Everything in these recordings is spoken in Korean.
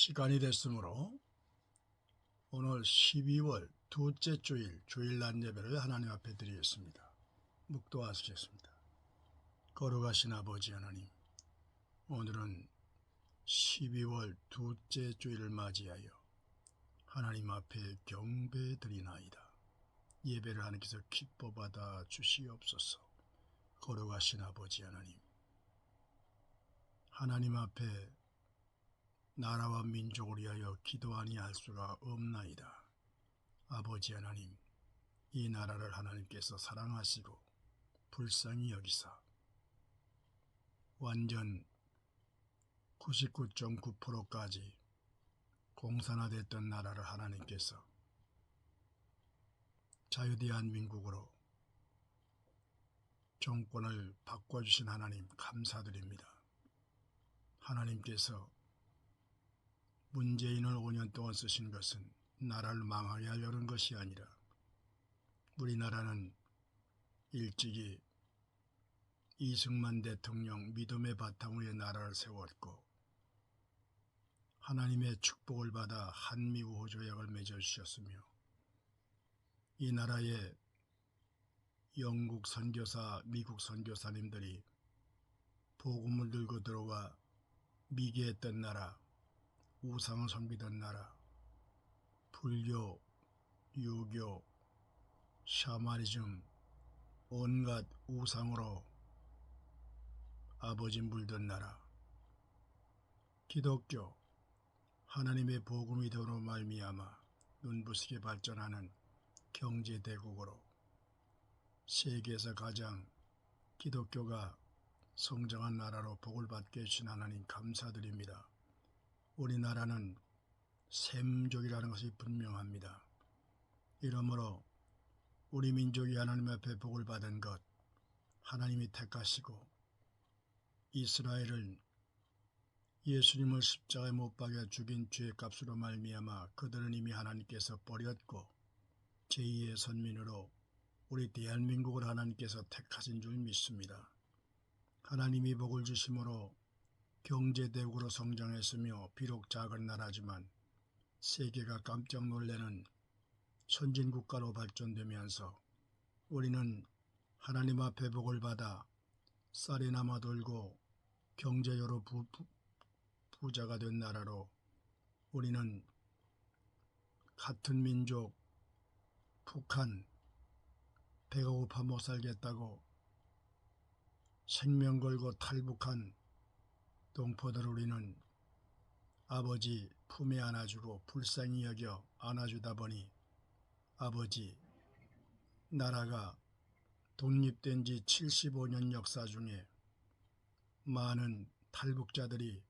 시간이 됐으므로 오늘 12월 둘째 주일 주일날 예배를 하나님 앞에 드리겠습니다. 묵도하시겠습니다. 거룩하신 아버지 하나님, 오늘은 12월 둘째 주일을 맞이하여 하나님 앞에 경배드리나이다. 예배를 하나님께서 기뻐 받아 주시옵소서. 거룩하신 아버지 하나님, 하나님 앞에 나라와 민족을 위하여 기도하니 할 수가 없나이다. 아버지 하나님, 이 나라를 하나님께서 사랑하시고 불쌍히 여기사 완전 99.9%까지 공산화됐던 나라를 하나님께서 자유대한민국으로 정권을 바꿔주신 하나님 감사드립니다. 하나님께서 문재인을 5년 동안 쓰신 것은 나라를 망하게 하려는 것이 아니라 우리나라는 일찍이 이승만 대통령 믿음의 바탕 위에 나라를 세웠고 하나님의 축복을 받아 한미우호 조약을 맺어주셨으며 이 나라에 영국 선교사, 미국 선교사님들이 복음을 들고 들어와 미개했던 나라, 우상을 섬기던 나라, 불교, 유교, 샤머니즘, 온갖 우상으로 아버지 물든 나라, 기독교, 하나님의 복음이 되로 말미암아 눈부시게 발전하는 경제대국으로 세계에서 가장 기독교가 성장한 나라로 복을 받게 해주신 하나님 감사드립니다. 우리나라는 샘족이라는 것이 분명합니다. 이러므로 우리 민족이 하나님 앞에 복을 받은 것, 하나님이 택하시고 이스라엘을 예수님을 십자가에 못 박여 죽인 죄의 값으로 말미암아 그들은 이미 하나님께서 버렸고 제2의 선민으로 우리 대한민국을 하나님께서 택하신 줄 믿습니다. 하나님이 복을 주심으로 경제대국으로 성장했으며 비록 작은 나라지만 세계가 깜짝 놀라는 선진국가로 발전되면서 우리는 하나님 앞에 복을 받아 쌀이 남아 돌고 경제적으로 부자가 된 나라로 우리는 같은 민족 북한 배가 고파 못 살겠다고 생명 걸고 탈북한 동포들 우리는 아버지 품에 안아주고 불쌍히 여겨 안아주다 보니 아버지 나라가 독립된 지 75년 역사 중에 많은 탈북자들이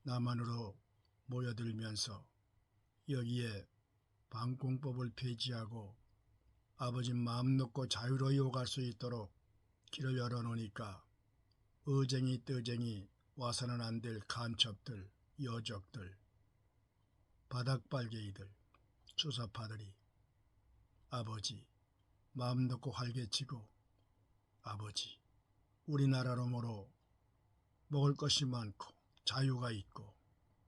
남한으로 모여들면서 여기에 방공법을 폐지하고 아버지 마음 놓고 자유로이 오갈 수 있도록 길을 열어놓으니까 의쟁이 뜨쟁이 와서는 안 될 간첩들, 여적들, 바닥발개이들, 주사파들이 아버지 마음 놓고 활개치고 아버지 우리나라로모로 먹을 것이 많고 자유가 있고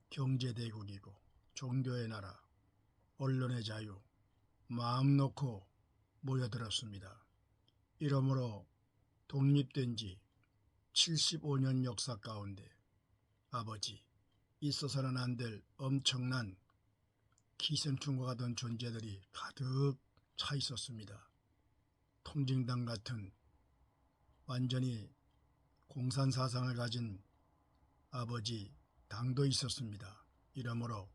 경제대국이고 종교의 나라, 언론의 자유 마음 놓고 모여들었습니다. 이러므로 독립된 지 75년 역사 가운데 아버지 있어서는 안 될 엄청난 기생충과 같은 존재들이 가득 차 있었습니다. 통진당 같은 완전히 공산사상을 가진 아버지 당도 있었습니다. 이러므로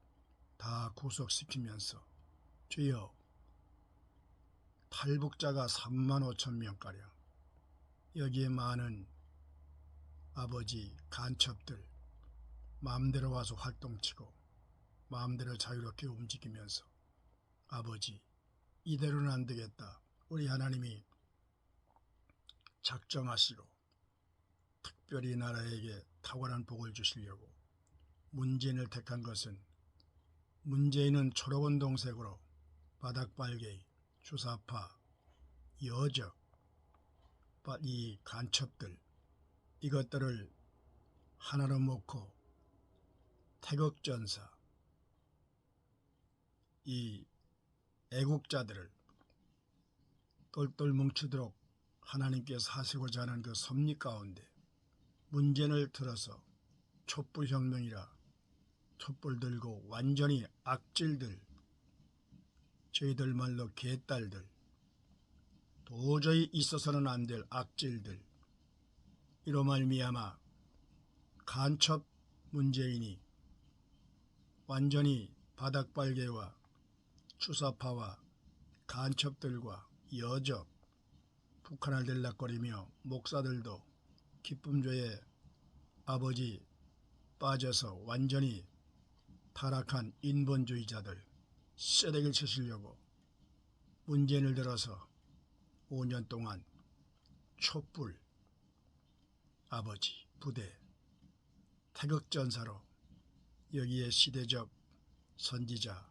다 구속시키면서 주여 탈북자가 3만 5천 명가량 여기에 많은 아버지 간첩들 마음대로 와서 활동치고 마음대로 자유롭게 움직이면서 아버지 이대로는 안 되겠다. 우리 하나님이 작정하시고 특별히 나라에게 탁월한 복을 주시려고 문재인을 택한 것은 문재인은 초록운동색으로 바닥발개이, 주사파, 여적, 이 간첩들 이것들을 하나로 놓고 태극전사, 이 애국자들을 똘똘 뭉치도록 하나님께서 하시고자 하는 그 섭리 가운데 문제를 들어서 촛불혁명이라 촛불 들고 완전히 악질들, 저희들 말로 개딸들, 도저히 있어서는 안 될 악질들, 이로 말미암아 간첩 문재인이 완전히 바닥발개와 추사파와 간첩들과 여적 북한을 들락거리며 목사들도 기쁨조에 아버지 빠져서 완전히 타락한 인본주의자들 쓰레기를 치시려고 문재인을 들어서 5년 동안 촛불 아버지 부대 태극전사로 여기에 시대적 선지자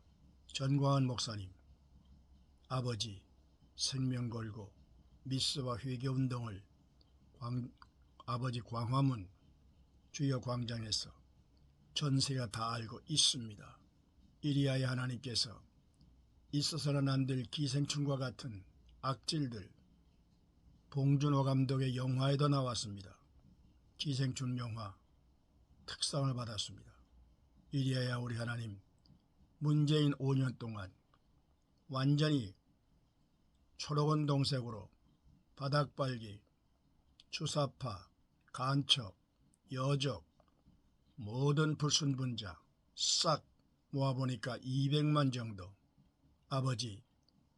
전광훈 목사님 아버지 생명 걸고 미스와 회개운동을 아버지 광화문 주여 광장에서 전세가 다 알고 있습니다. 이리하여 하나님께서 있어서는 안 될 기생충과 같은 악질들, 봉준호 감독의 영화에도 나왔습니다. 기생충 영화 특상을 받았습니다. 이리하여 우리 하나님 문재인 5년 동안 완전히 초록은 동색으로 바닥발기, 추사파, 간첩, 여적, 모든 불순분자 싹 모아보니까 200만 정도 아버지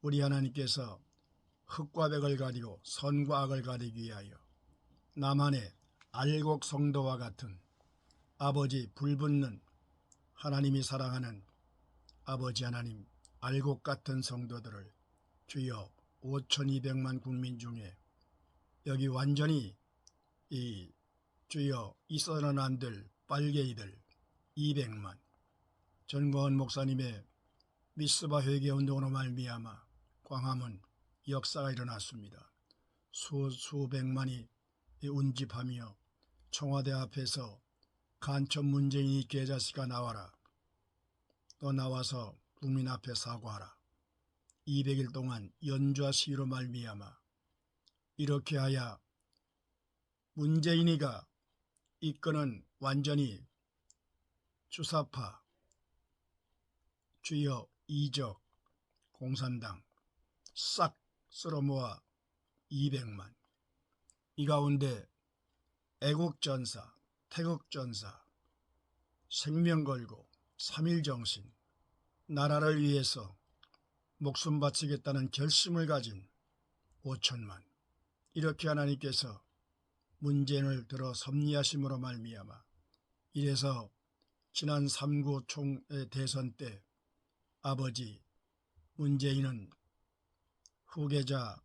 우리 하나님께서 흑과 백을 가리고 선과 악을 가리기 위하여 나만의 알곡 성도와 같은 아버지 불붙는 하나님이 사랑하는 아버지 하나님 알곡 같은 성도들을 주여 5200만 국민 중에 여기 완전히 이 주여 있어서는 안 될 빨갱이들 200만 전광훈 목사님의 미스바 회개운동으로 말미암아 광화문 역사가 일어났습니다. 수백만이 운집하며 청와대 앞에서 간첩 문재인이 개자식아 나와라. 너 나와서 국민 앞에 사과하라. 200일 동안 연좌 시위로 말미암아 이렇게 하여 문재인이가 이끄는 완전히 주사파 주여 이적 공산당 싹 쓸어모아 200만 이 가운데 애국전사 태극전사 생명 걸고 3.1정신 나라를 위해서 목숨 바치겠다는 결심을 가진 5천만 이렇게 하나님께서 문재인을 들어 섭리하심으로 말미암아 이래서 지난 3.9 총대선 때 아버지 문재인은 후계자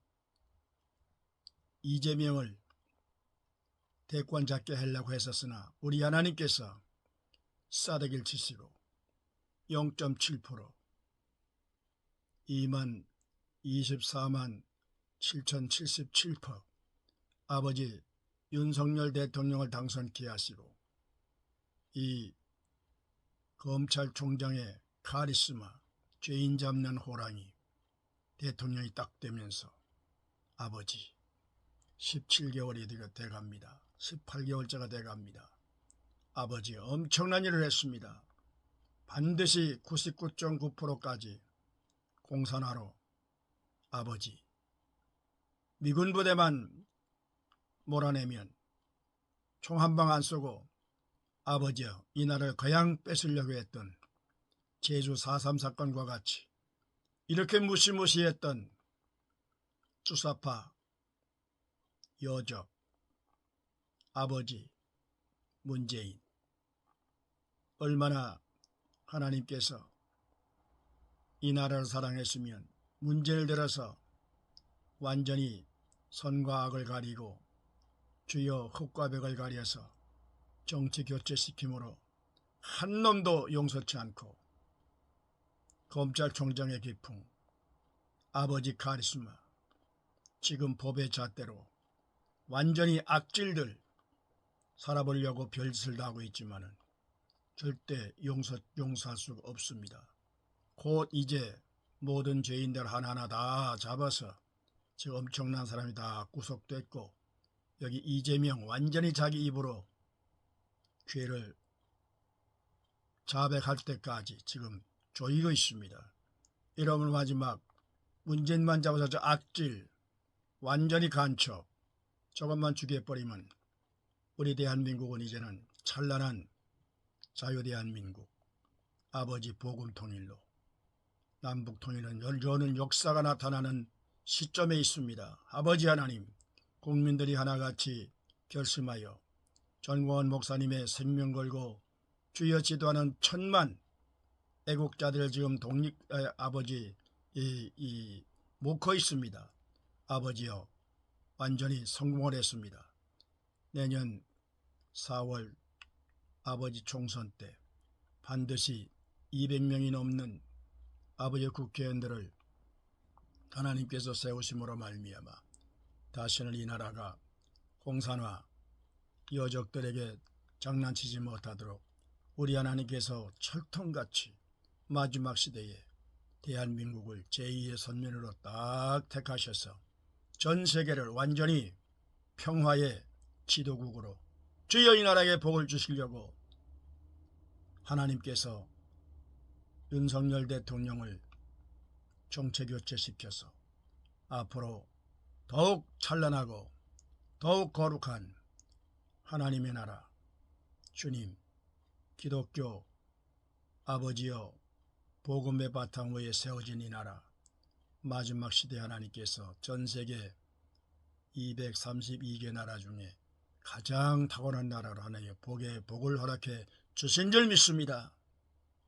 이재명을 대권 잡게 하려고 했었으나 우리 하나님께서 싸대기를 치시고 0.7% 24만 7,077% 아버지 윤석열 대통령을 당선케 하시고 이 검찰총장의 카리스마 죄인 잡는 호랑이 대통령이 딱 되면서 아버지 17개월이 돼갑니다. 18개월째가 돼갑니다. 아버지 엄청난 일을 했습니다. 반드시 99.9%까지 공산화로 아버지 미군 부대만 몰아내면 총 한 방 안 쏘고 아버지여 이 나라를 그냥 뺏으려고 했던 제주 4.3 사건과 같이 이렇게 무시무시했던 주사파 여적 아버지 문재인 얼마나 하나님께서 이 나라를 사랑했으면 문재인을 들어서 완전히 선과 악을 가리고 주여 흑과 백을 가려서 정치 교체시킴으로 한 놈도 용서치 않고 검찰총장의 기풍 아버지 카리스마 지금 법의 잣대로 완전히 악질들 살아보려고 별짓을 다 하고 있지만은 절대 용서할 수가 없습니다. 곧 이제 모든 죄인들 하나하나 다 잡아서 지금 엄청난 사람이 다 구속됐고, 여기 이재명 완전히 자기 입으로 죄를 자백할 때까지 지금 조이고 있습니다. 이러면 마지막 문재인만 잡아서 저 악질 완전히 간첩 저것만 죽여버리면 우리 대한민국은 이제는 찬란한 자유대한민국, 아버지 복음통일로 남북통일은 여는 역사가 나타나는 시점에 있습니다. 아버지 하나님, 국민들이 하나같이 결심하여 전광훈 목사님의 생명 걸고 주여 지도하는 천만 애국자들 지금 아버지 목허 있습니다. 아버지여 완전히 성공을 했습니다. 내년 4월 아버지 총선 때 반드시 200명이 넘는 아버지의 국회의원들을 하나님께서 세우심으로 말미암아 다시는 이 나라가 공산화 여적들에게 장난치지 못하도록 우리 하나님께서 철통같이 마지막 시대에 대한민국을 제2의 선민으로 딱 택하셔서 전 세계를 완전히 평화의 지도국으로 주여 이 나라에 복을 주시려고 하나님께서 윤석열 대통령을 정체교체시켜서 앞으로 더욱 찬란하고 더욱 거룩한 하나님의 나라 주님 기독교 아버지여 복음의 바탕 위에 세워진 이 나라 마지막 시대 하나님께서 전세계 232개 나라 중에 가장 탁월한 나라로 하나님의 복을 허락해 주신 줄 믿습니다.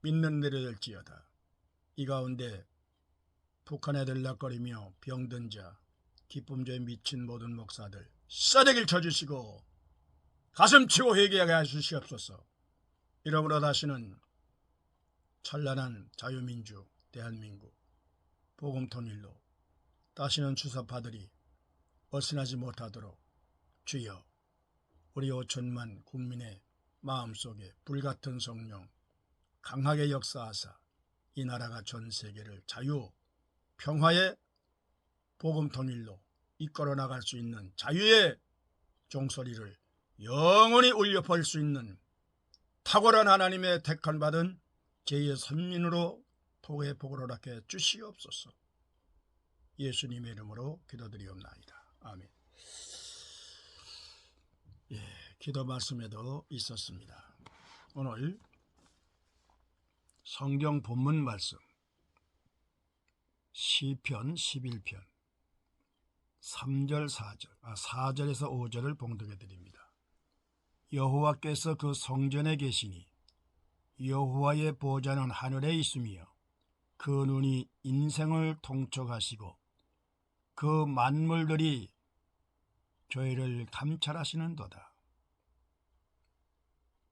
믿는 대로 될지어다. 이 가운데 북한에 들락거리며 병든 자 기쁨조에 미친 모든 목사들 싸대기를 쳐주시고 가슴치고 회개하게 하시옵소서. 이러므로 다시는 찬란한 자유민주 대한민국 복음통일로 다시는 주사파들이 어신하지 못하도록 주여 우리 5천만 국민의 마음속에 불같은 성령 강하게 역사하사 이 나라가 전 세계를 자유 평화의 복음통일로 이끌어 나갈 수 있는 자유의 종소리를 영원히 울려버릴 수 있는 탁월한 하나님의 택한 받은 제2의 선민으로 복의 복을 허락해 주시옵소서. 예수님의 이름으로 기도드리옵나이다. 아멘. 기도 말씀에도 있었습니다. 오늘 성경 본문 말씀 시편 11편 3절 4절에서 5절을 봉독해 드립니다. 여호와께서 그 성전에 계시니 여호와의 보좌는 하늘에 있으며 그 눈이 인생을 통촉하시고 그 만물들이 죄를 감찰하시는도다.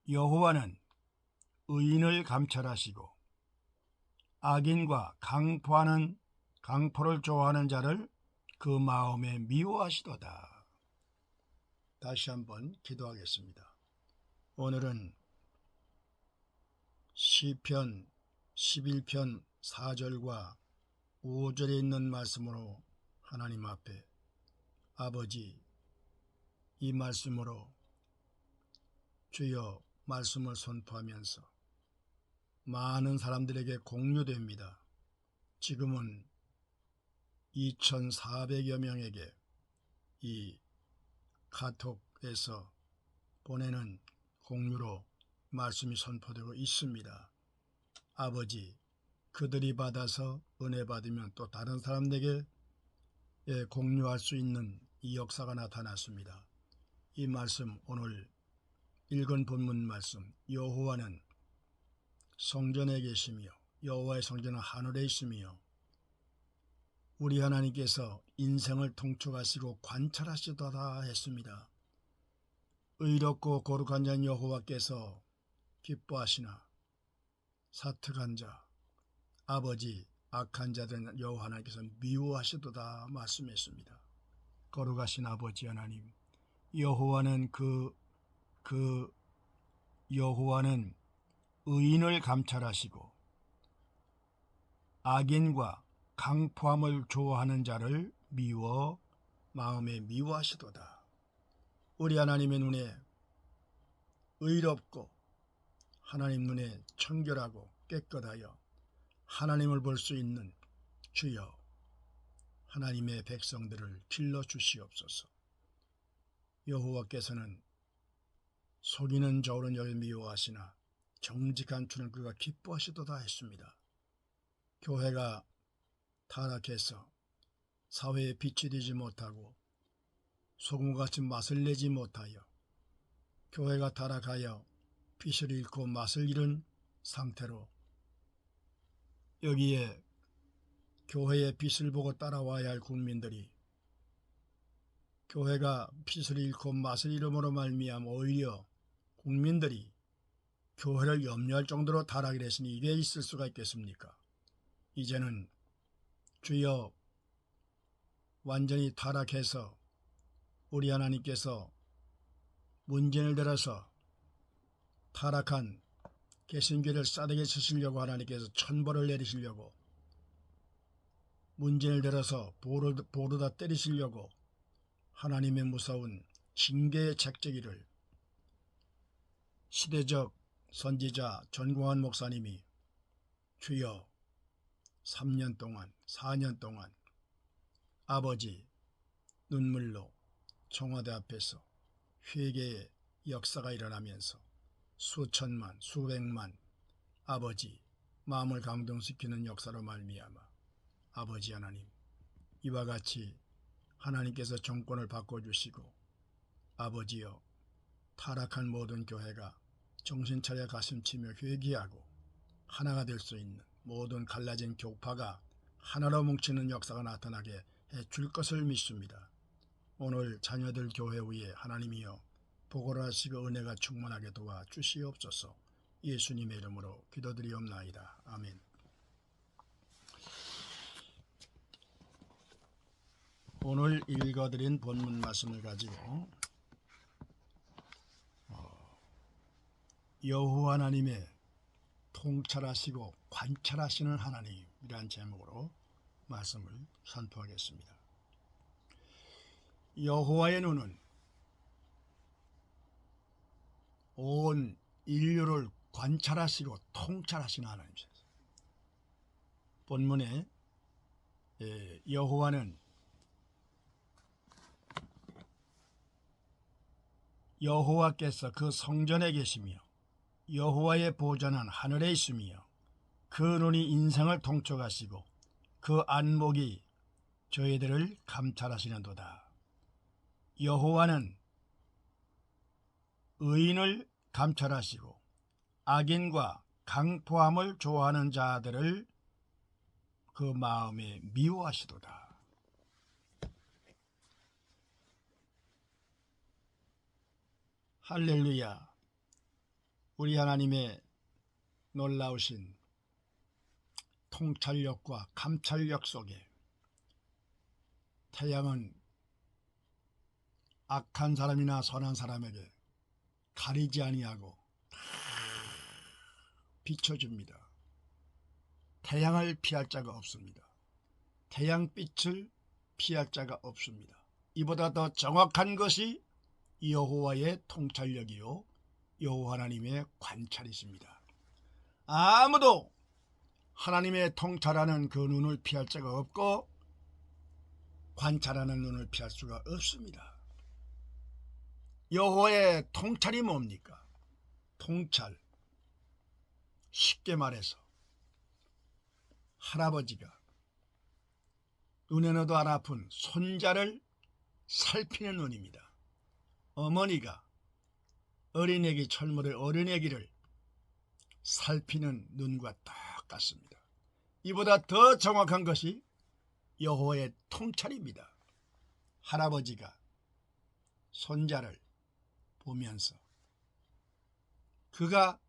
여호와는 의인을 감찰하시고 악인과 강포를 좋아하는 자를 그 마음에 미워하시도다. 다시 한번 기도하겠습니다. 오늘은 시편 11편 4절과 5절에 있는 말씀으로 하나님 앞에 아버지 이 말씀으로 주여 말씀을 선포하면서 많은 사람들에게 공유됩니다. 지금은 2,400여 명에게 이 카톡에서 보내는 공유로 말씀이 선포되고 있습니다. 아버지 그들이 받아서 은혜 받으면 또 다른 사람들에게 공유할 수 있는 이 역사가 나타났습니다. 이 말씀 오늘 읽은 본문 말씀 여호와는 성전에 계시며 여호와의 성전은 하늘에 있으며 우리 하나님께서 인생을 통촉하시고 관찰하시도다 했습니다. 의롭고 거룩한 자 여호와께서 기뻐하시나 사특한 자 아버지 악한 자들은 여호와 하나님께서 미워하시도다 말씀했습니다. 거룩하신 아버지 하나님 여호와는 여호와는 의인을 감찰하시고 악인과 강포함을 좋아하는 자를 미워 마음에 미워하시도다. 우리 하나님의 눈에 의롭고 하나님 눈에 청결하고 깨끗하여 하나님을 볼 수 있는 주여 하나님의 백성들을 길러주시옵소서. 여호와께서는 속이는 저울은 열 미워하시나 정직한 주는 그가 기뻐하시도다 했습니다. 교회가 타락해서 사회에 빛이 되지 못하고 소금같이 맛을 내지 못하여 교회가 타락하여 빛을 잃고 맛을 잃은 상태로 여기에 교회의 빛을 보고 따라와야 할 국민들이 교회가 빛을 잃고 맛을 잃음으로 말미암아 오히려 국민들이 교회를 염려할 정도로 타락이 됐으니 이게 있을 수가 있겠습니까? 이제는 주여 완전히 타락해서 우리 하나님께서 문제를 들어서 타락한 개신교를 싸대기 치시려고 하나님께서 천벌을 내리시려고 문제를 들어서 보르다 때리시려고 하나님의 무서운 징계의 책제기를 시대적 선지자 전광환 목사님이 주여 3년 동안 4년 동안 아버지 눈물로 청와대 앞에서 회개의 역사가 일어나면서 수천만 수백만 아버지 마음을 감동시키는 역사로 말미암아 아버지 하나님 이와 같이 하나님께서 정권을 바꿔주시고 아버지여 타락한 모든 교회가 정신차려 가슴치며 회개하고 하나가 될 수 있는 모든 갈라진 교파가 하나로 뭉치는 역사가 나타나게 해줄 것을 믿습니다. 오늘 자녀들 교회 위에 하나님이여 보고를 하시고 은혜가 충만하게 도와주시옵소서. 예수님의 이름으로 기도드리옵나이다. 아멘. 오늘 읽어드린 본문 말씀을 가지고 여호와 하나님의 통찰하시고 관찰하시는 하나님이라는 제목으로 말씀을 선포하겠습니다. 여호와의 눈은 온 인류를 관찰하시고 통찰하시는 하나님이십니다. 본문에 여호와는 여호와께서 그 성전에 계시며 여호와의 보좌는 하늘에 있으며 그 눈이 인생을 통촉하시고 그 안목이 저희들을 감찰하시는도다. 여호와는 의인을 감찰하시고 악인과 강포함을 좋아하는 자들을 그 마음에 미워하시도다. 할렐루야. 우리 하나님의 놀라우신 통찰력과 감찰력 속에 태양은 악한 사람이나 선한 사람에게 가리지 아니하고 비춰줍니다. 태양을 피할 자가 없습니다. 태양빛을 피할 자가 없습니다. 이보다 더 정확한 것이 여호와의 통찰력이요 여호와 하나님의 관찰이십니다. 아무도 하나님의 통찰하는 그 눈을 피할 자가 없고 관찰하는 눈을 피할 수가 없습니다. 여호와의 통찰이 뭡니까? 통찰, 쉽게 말해서 할아버지가 눈에 넣어도 안 아픈 손자를 살피는 눈입니다. 어머니가 어린애기 철물의 어린애기를 살피는 눈과 똑같습니다. 이보다 더 정확한 것이 여호와의 통찰입니다. 할아버지가 손자를 보면서 그가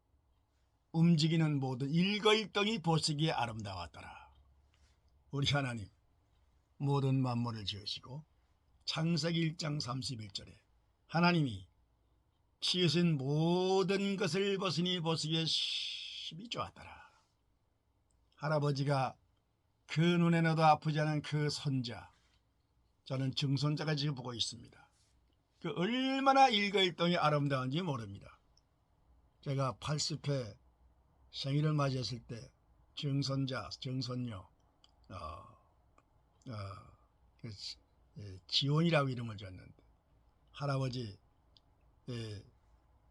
움직이는 모든 일거일동이 보시기에 아름다웠더라. 우리 하나님 모든 만물을 지으시고 창세기 1장 31절에 하나님이 지으신 모든 것을 보시니 보시기에 심히 좋았더라. 할아버지가 그 눈에나도 아프지 않은 그 손자, 저는 증손자가 지금 보고 있습니다. 그 얼마나 일거일동이 아름다운지 모릅니다. 제가 80회 생일을 맞이했을 때 증손자, 증손녀, 그 지원이라고 이름을 줬는데, 할아버지,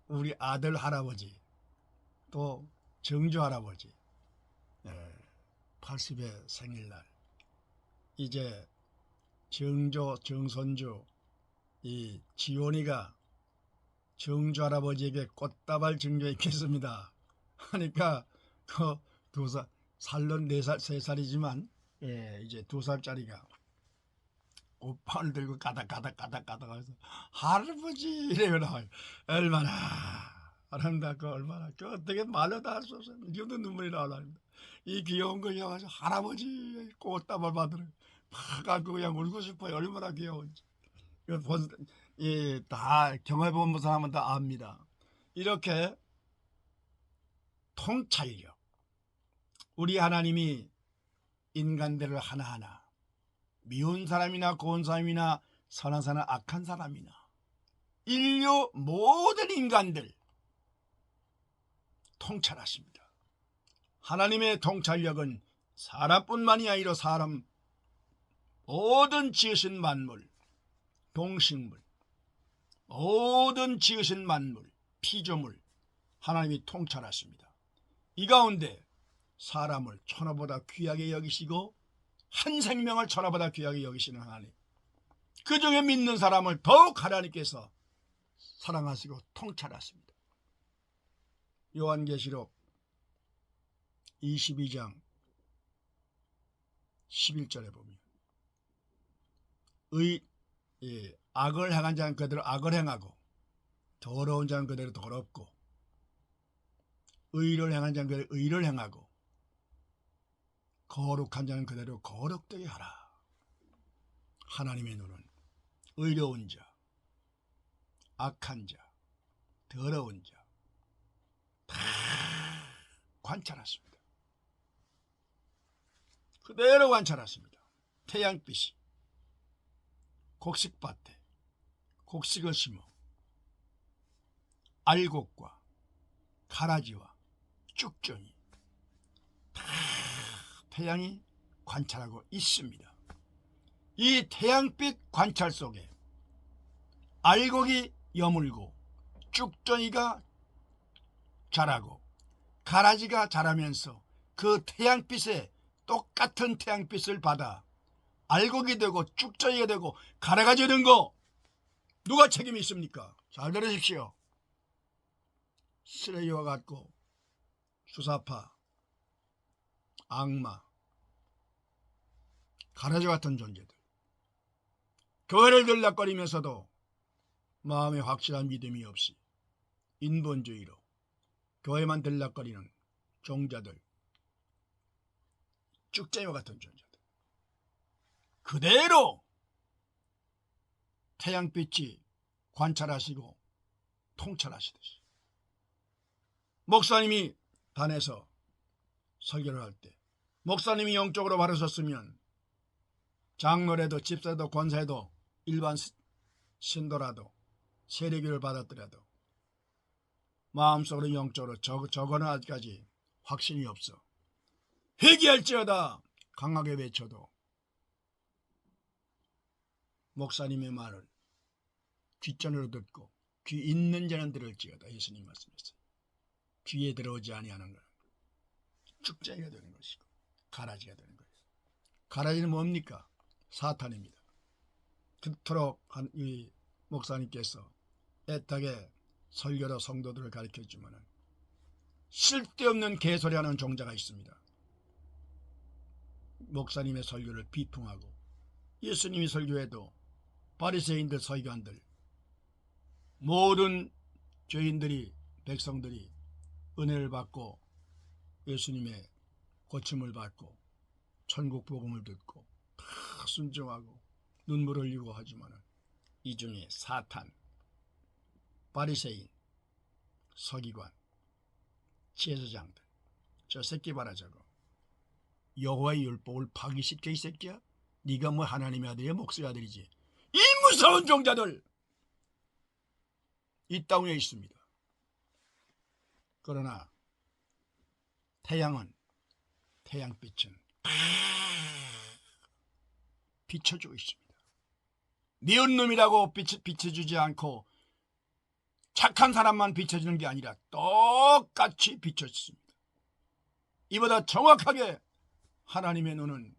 우리 아들 할아버지, 또 정조 할아버지, 80회 생일날 이제 정조, 정손주 이 지원이가 정조 할아버지에게 꽃다발 증조 있겠습니다 하니까 그 살론 4살, 3살이지만 이제 2살짜리가 오빠를 들고 가닥가닥 하면서 할아버지 이래요. 나와요. 얼마나 아름답고 얼마나 그 어떻게 말로 다 할 수 없어요. 지금도 눈물이 나오랍니다. 이 귀여운 거 이어가지고 할아버지 꽃다발 받으러 팍 안고 그냥 울고 싶어요. 얼마나 귀여운지. 다 경험해본 사람은 다 압니다. 이렇게 통찰력, 우리 하나님이 인간들을 하나하나 미운 사람이나 고운 사람이나 선한 사람, 악한 사람이나 인류 모든 인간들 통찰하십니다. 하나님의 통찰력은 사람뿐만이 아니라 사람 모든 지으신 만물, 동식물, 모든 지으신 만물, 피조물 하나님이 통찰하십니다. 이 가운데 사람을 천하보다 귀하게 여기시고 한 생명을 천하보다 귀하게 여기시는 하나님, 그 중에 믿는 사람을 더욱 하나님께서 사랑하시고 통찰하십니다. 요한계시록 22장 11절에 보면 악을 행한 자는 그대로 악을 행하고 더러운 자는 그대로 더럽고 의를 행한 자는 그대로 의를 행하고 거룩한 자는 그대로 거룩되게 하라. 하나님의 눈은 의로운 자, 악한 자, 더러운 자 다 관찰하십니다. 그대로 관찰하십니다. 태양빛이 곡식밭에 곡식을 심어 알곡과 가라지와 쭉정이 다 태양이 관찰하고 있습니다. 이 태양빛 관찰 속에 알곡이 여물고 쭉정이가 자라고 가라지가 자라면서 그 태양빛에 똑같은 태양빛을 받아 알곡이 되고 쭉정이가 되고 가라가지 된 거 누가 책임이 있습니까? 잘 들으십시오. 쓰레기와 같고 수사파, 악마, 가라지 같은 존재들, 교회를 들락거리면서도 마음에 확실한 믿음이 없이 인본주의로 교회만 들락거리는 종자들, 쭉쟁이와 같은 존재들, 그대로 태양빛이 관찰하시고 통찰하시듯이 목사님이 단에서 설교를 할 때 목사님이 영적으로 바르셨으면 장로라도 집사도 권사도 일반 신도라도 세례교를 받았더라도 마음속으로 영적으로 저거는 아직까지 확신이 없어 회개할지어다 강하게 외쳐도 목사님의 말을 귓전으로 듣고 귀 있는 자는 들을지어다 예수님 말씀했어요. 귀에 들어오지 아니하는 것 축제가 되는 것이고 가라지가 되는 것이고 가라지는 뭡니까? 사탄입니다. 그토록 이 목사님께서 애타게 설교로 성도들을 가르쳐주면 쓸데없는 개소리하는 종자가 있습니다. 목사님의 설교를 비통하고 예수님이 설교해도 바리새인들 서기관들 모든 죄인들이 백성들이 은혜를 받고 예수님의 고침을 받고 천국 복음을 듣고 다 순종하고 눈물 흘리고 하지만 이 중에 사탄, 바리새인, 서기관, 제사장들 저 새끼 봐라 저거 여호와의 율법을 파기시켜 이 새끼야? 네가 뭐 하나님의 아들이야? 목수의 아들이지. 이 무서운 종자들 이 땅 위에 있습니다. 그러나 태양은 태양빛은 비춰주고 있습니다. 미운 놈이라고 비춰주지 않고 착한 사람만 비춰주는 게 아니라 똑같이 비춰주습니다. 이보다 정확하게 하나님의 눈은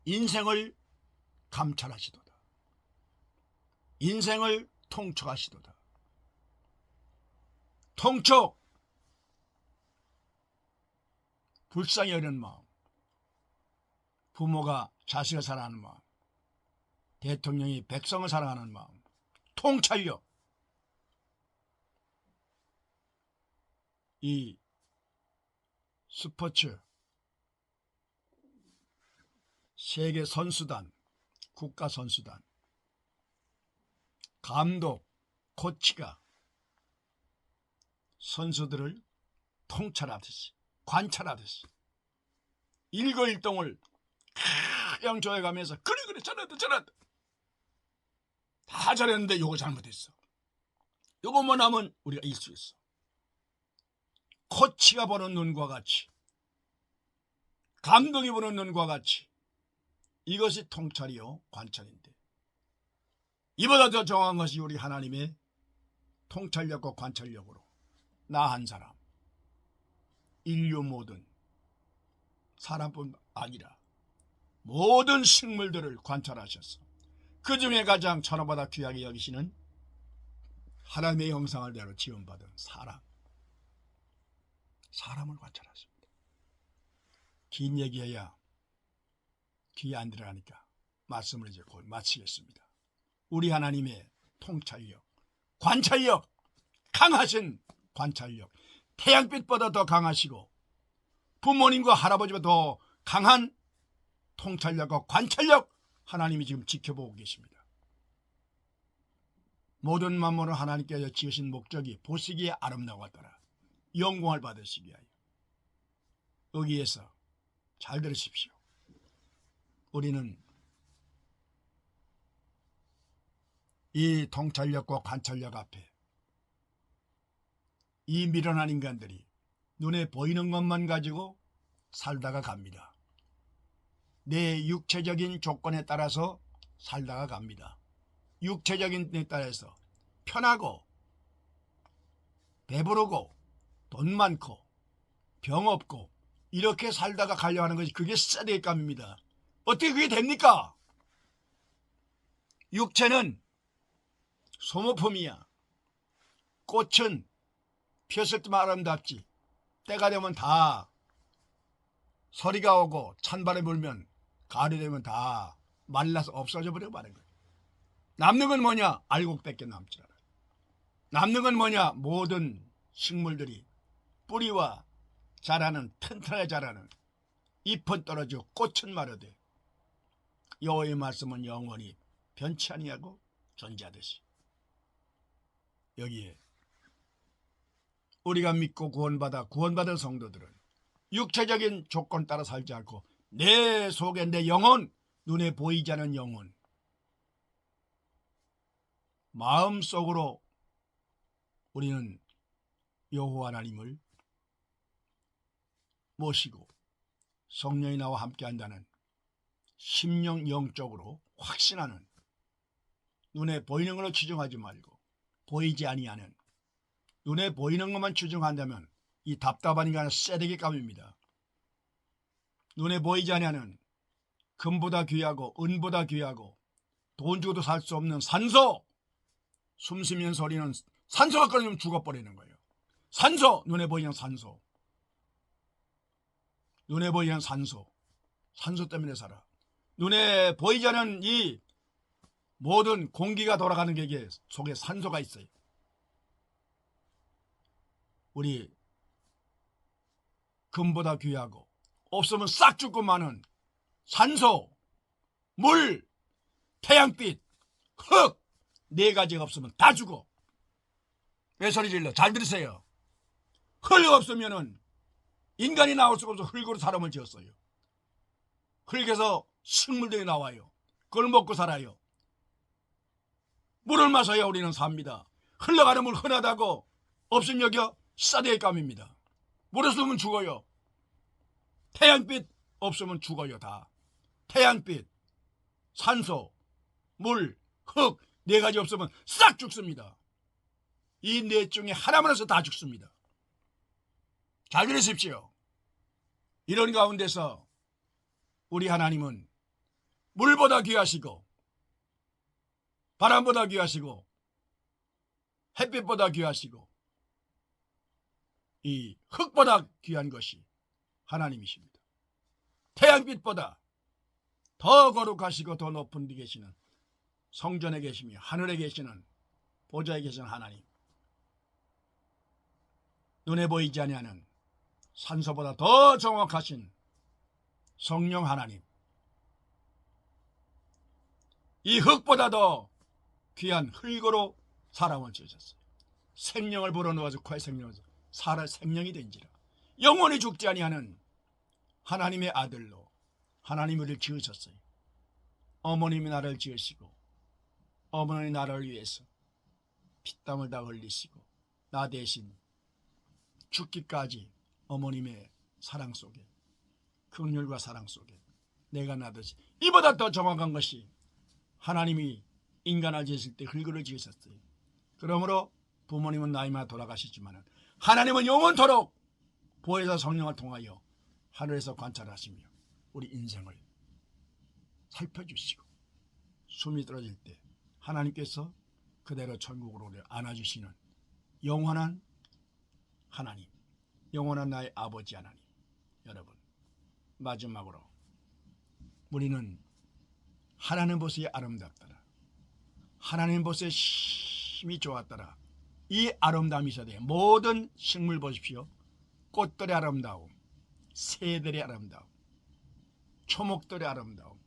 인생을 감찰하시도다. 인생을 통촉하시도다. 통촉, 불쌍히 여리는 마음, 부모가 자식을 사랑하는 마음, 대통령이 백성을 사랑하는 마음, 통찰력, 이 스포츠, 세계 선수단, 국가 선수단, 감독, 코치가 선수들을 통찰하듯이, 관찰하듯이 일거일동을 그냥 조여가면서 그래 잘한다 다 잘했는데 요거 잘못했어. 요거만 하면 우리가 이길 수 있어. 코치가 보는 눈과 같이, 감독이 보는 눈과 같이, 이것이 통찰이요 관찰인데, 이보다 더 정확한 것이 우리 하나님의 통찰력과 관찰력으로 나 한 사람, 인류 모든 사람뿐 아니라 모든 식물들을 관찰하셔서 그 중에 가장 천하보다 귀하게 여기시는 하나님의 형상을 대로 지음받은 사람을 관찰하십니다. 긴 얘기해야 귀에 안 들어가니까 말씀을 이제 곧 마치겠습니다. 우리 하나님의 통찰력, 관찰력, 강하신 관찰력, 태양빛보다 더 강하시고 부모님과 할아버지보다 더 강한 통찰력과 관찰력, 하나님이 지금 지켜보고 계십니다. 모든 만물을 하나님께서 지으신 목적이 보시기에 아름다워 하더라. 영광을 받으시기 위하여. 여기에서 잘 들으십시오. 우리는 이 통찰력과 관찰력 앞에 이 미련한 인간들이 눈에 보이는 것만 가지고 살다가 갑니다. 내 육체적인 조건에 따라서 살다가 갑니다. 육체적인 데 따라서 편하고 배부르고 돈 많고 병 없고 이렇게 살다가 가려고 하는 것이 그게 쓰레기감입니다. 어떻게 그게 됩니까? 육체는 소모품이야. 꽃은 피었을 때만 아름답지 때가 되면 다 서리가 오고 찬바람이 불면 가을이 되면 다 말라서 없어져 버려버린 거예요. 남는 건 뭐냐? 알곡밖에 남지 않아요. 남는 건 뭐냐? 모든 식물들이 뿌리와 자라는, 튼튼하게 자라는, 잎은 떨어지고 꽃은 마르되 여호와의 말씀은 영원히 변치 아니하고 존재하듯이, 여기에 우리가 믿고 구원받은 성도들은 육체적인 조건 따라 살지 않고 내 속에 내 영혼, 눈에 보이지 않는 영혼, 마음속으로 우리는 여호와 하나님을 모시고 성령이 나와 함께한다는 심령 영적으로 확신하는, 눈에 보이는 걸로 추정하지 말고 보이지 아니하는, 눈에 보이는 것만 추정한다면 이 답답한 인간은 쓰레기감입니다. 눈에 보이지 아니하는, 금보다 귀하고 은보다 귀하고 돈 주고도 살 수 없는 산소, 숨 쉬면서 우리는 산소가 끊어지면 죽어버리는 거예요. 산소, 눈에 보이는 산소, 눈에 보이는 산소 때문에 살아. 눈에 보이지 않는 이 모든 공기가 돌아가는 게 속에 산소가 있어요. 우리 금보다 귀하고 없으면 싹 죽고 마는 산소, 물, 태양빛, 흙, 네 가지가 없으면 다 죽어. 왜 소리 질러? 잘 들으세요. 흙 없으면은 인간이 나올 수가 없어. 흙으로 사람을 지었어요. 흙에서 식물들이 나와요. 그걸 먹고 살아요. 물을 마셔야 우리는 삽니다. 흘러가는 물 흔하다고 없음 여겨 싸대기 감입니다. 물 없으면 죽어요. 태양빛 없으면 죽어요. 다. 태양빛, 산소, 물, 흙 네 가지 없으면 싹 죽습니다. 이 네 중에 하나만 해서 다 죽습니다. 잘 들으십시오. 이런 가운데서 우리 하나님은 물보다 귀하시고 바람보다 귀하시고 햇빛보다 귀하시고 이 흙보다 귀한 것이 하나님이십니다. 태양빛보다 더 거룩하시고 더 높은 데 계시는 성전에 계시며 하늘에 계시는 보좌에 계시는 하나님, 눈에 보이지 아니하는 산소보다 더 정확하신 성령 하나님, 이 흙보다 더 귀한 흙으로 사람을 지으셨어요. 생명을 불어넣어서 코에 생명을 살아 생명이 된지라 영원히 죽지 아니하는 하나님의 아들로 하나님 우리를 지으셨어요. 어머님이 나를 지으시고 어머니 나를 위해서 피땀을 다 흘리시고 나 대신 죽기까지 어머님의 사랑 속에 긍휼과 사랑 속에 내가 나듯이 이보다 더 정확한 것이 하나님이 인간을 지으실 때 흙으로 지으셨어요. 그러므로 부모님은 나이마다 돌아가시지만 하나님은 영원토록 보혜사 성령을 통하여 하늘에서 관찰하시며 우리 인생을 살펴주시고 숨이 떨어질 때 하나님께서 그대로 천국으로 우리를 안아주시는 영원한 하나님, 영원한 나의 아버지 하나님. 여러분, 마지막으로 우리는 하나님 보시기에 아름답더라, 하나님 보시기에 심히 좋았더라, 이 아름다움이 있어야 돼요. 모든 식물 보십시오. 꽃들의 아름다움, 새들의 아름다움, 초목들의 아름다움,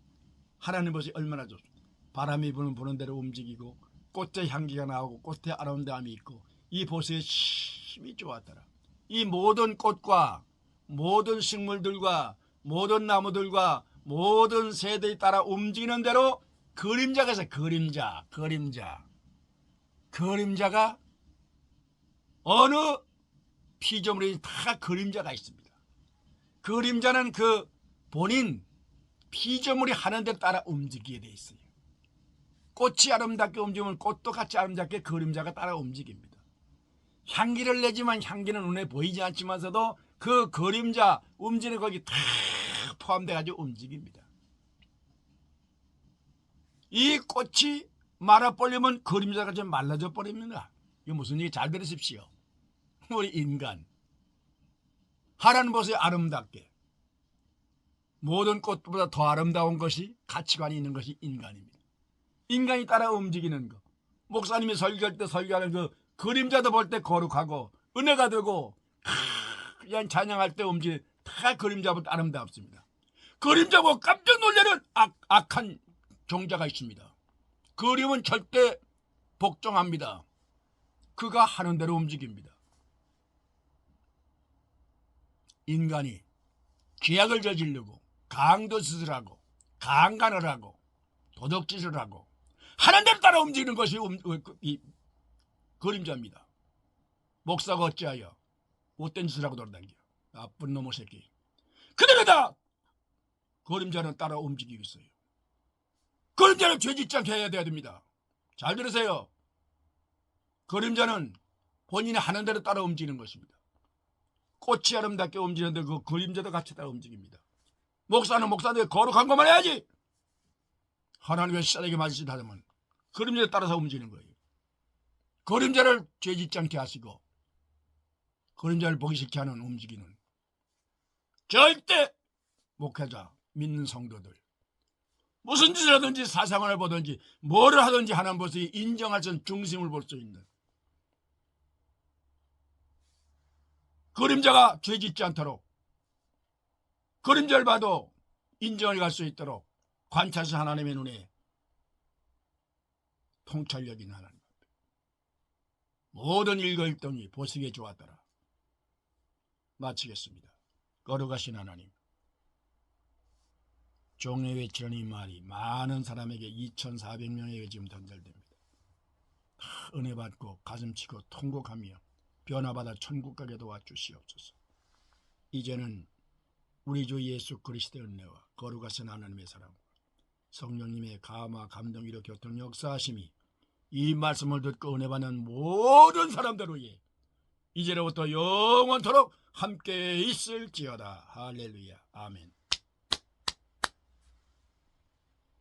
하나님 보시기에 얼마나 좋습니까? 바람이 부는 대로 움직이고 꽃의 향기가 나오고 꽃의 아름다움이 있고 이 보시기에 심히 좋았더라. 이 모든 꽃과 모든 식물들과 모든 나무들과 모든 새들이 따라 움직이는 대로 그림자가 있어요. 그림자가 어느 피조물이 다 그림자가 있습니다. 그림자는 그 본인 피조물이 하는 대로 따라 움직이게 돼 있어요. 꽃이 아름답게 움직이면 꽃도 같이 아름답게 그림자가 따라 움직입니다. 향기를 내지만 향기는 눈에 보이지 않지만서도 그 그림자 움직이는 거기 다 포함돼가지고 움직입니다. 이 꽃이 말아버리면 그림자가 좀 말라져 버립니다. 이게 무슨 얘기 잘 들으십시오. 우리 인간 하나님 보세요. 아름답게 모든 꽃보다 더 아름다운 것이 가치관이 있는 것이 인간입니다. 인간이 따라 움직이는 것. 목사님이 설교할 때 설교하는 그 그림자도 볼 때 거룩하고 은혜가 되고 그냥 찬양할 때 움직이는 다 그림자 볼 때 아름답습니다. 그림자 보고 깜짝 놀라는 악한 종자가 있습니다. 그림은 절대 복종합니다. 그가 하는 대로 움직입니다. 인간이 죄악을 저지르고 강도짓을 하고 강간을 하고 도둑짓을 하고 하는 대로 따라 움직이는 것이 이 그림자입니다. 목사가 어찌하여 못된 짓을 하고 돌아다녀. 나쁜 놈의 새끼. 그대로다 그림자는 따라 움직이고 있어요. 그림자는 죄짓지 않게 해야 됩니다. 잘 들으세요. 그림자는 본인이 하는 대로 따라 움직이는 것입니다. 꽃이 아름답게 움직이는데 그 그림자도 같이 따라 움직입니다. 목사는 목사한테 거룩한 것만 해야지. 하나님의 싸대기 맞으시다 하면 그림자에 따라서 움직이는 거예요. 그림자를 죄짓지 않게 하시고 그림자를 보기 싫게 하는 움직이는 절대 목회자, 믿는 성도들 무슨 짓을 하든지 사상을 보든지 뭐를 하든지 하나님 보시 인정할 수 있는 중심을 볼 수 있는 그림자가 죄짓지 않도록 그림자를 봐도 인정을 갈 수 있도록 관찰사 하나님의 눈에 통찰력 있는 하나님 모든 일거일동이 보시기에 좋았더라. 마치겠습니다. 거룩하신 하나님, 종에 외치는 이 말이 많은 사람에게 2,400명에게 지금 전달됩니다. 은혜 받고 가슴치고 통곡하며 변화받아 천국 가게 도와주시옵소서. 이제는 우리 주 예수 그리스도의 은혜와 거룩하신 하나님의 사랑과 성령님의 감화 감동 위로 교통 역사하심이 이 말씀을 듣고 은혜 받는 모든 사람들 위에 이제로부터 영원토록 함께 있을지어다. 할렐루야. 아멘.